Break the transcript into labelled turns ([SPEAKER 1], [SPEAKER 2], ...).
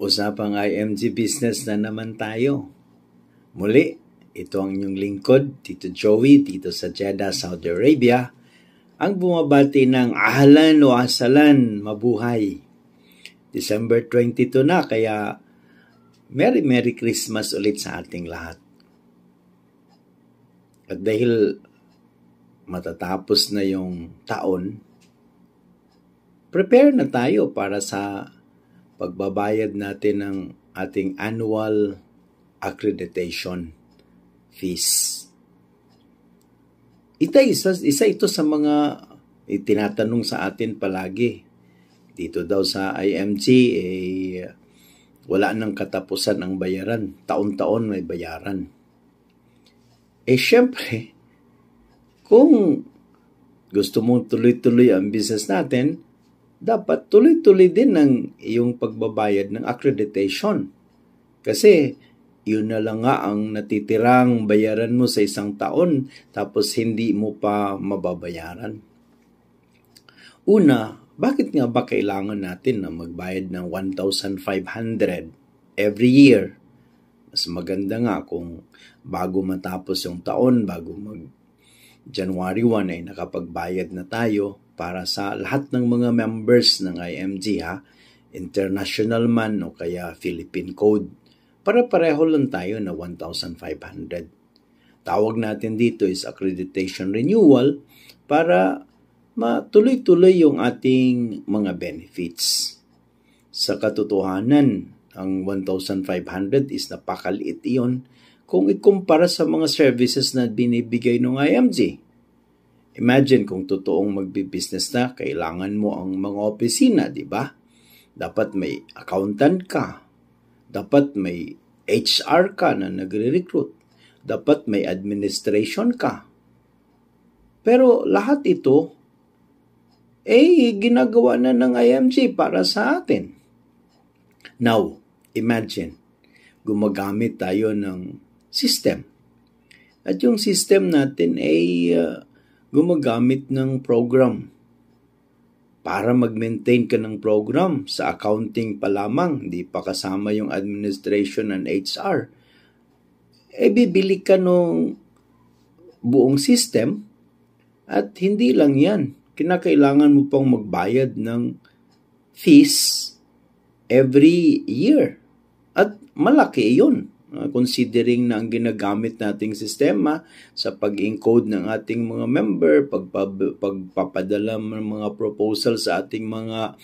[SPEAKER 1] Usapang IMG business na naman tayo. Muli, ito ang inyong lingkod, Tito Joey, dito sa Jeddah, Saudi Arabia, ang bumabati ng ahlan o asalan, mabuhay. December 22 na, kaya Merry Christmas ulit sa ating lahat. At dahil matatapos na yung taon, prepare na tayo para sa pagbabayad natin ng ating annual accreditation fees. Isa ito sa mga itinatanong sa atin palagi. Dito daw sa IMG, wala nang katapusan ang bayaran. Taon-taon may bayaran. Syempre, kung gusto mong tuloy-tuloy ang business natin, dapat tuloy-tuloy din ang iyong pagbabayad ng accreditation. Kasi yun na lang nga ang natitirang bayaran mo sa isang taon tapos hindi mo pa mababayaran. Una, bakit nga ba kailangan natin na magbayad ng 1,500 every year? Mas maganda nga kung bago matapos yung taon, bago January 1 ay nakapagbayad na tayo para sa lahat ng mga members ng IMG, international man o kaya Philippine Code. Para pareho lang tayo na 1,500. Tawag natin dito is accreditation renewal para matuloy-tuloy yung ating mga benefits. Sa katotohanan, ang 1,500 is napakaliit iyon kung ikumpara sa mga services na binibigay ng IMG. Imagine kung totoong magbi-business na, kailangan mo ang mga opisina, di ba? Dapat may accountant ka. Dapat may HR ka na nagre-recruit. Dapat may administration ka. Pero lahat ito, ginagawa na ng IMG para sa atin. Now, imagine, gumagamit tayo ng system. At yung system natin ay gumagamit ng program. Para mag-maintain ka ng program sa accounting pa lamang, hindi pa kasama yung administration and HR, bibili ka ng buong system at hindi lang yan. Kinakailangan mo pang magbayad ng fees every year. At malaki yun. Considering na ang ginagamit nating sistema sa pag-encode ng ating mga member, pagpapadala ng mga proposal sa ating mga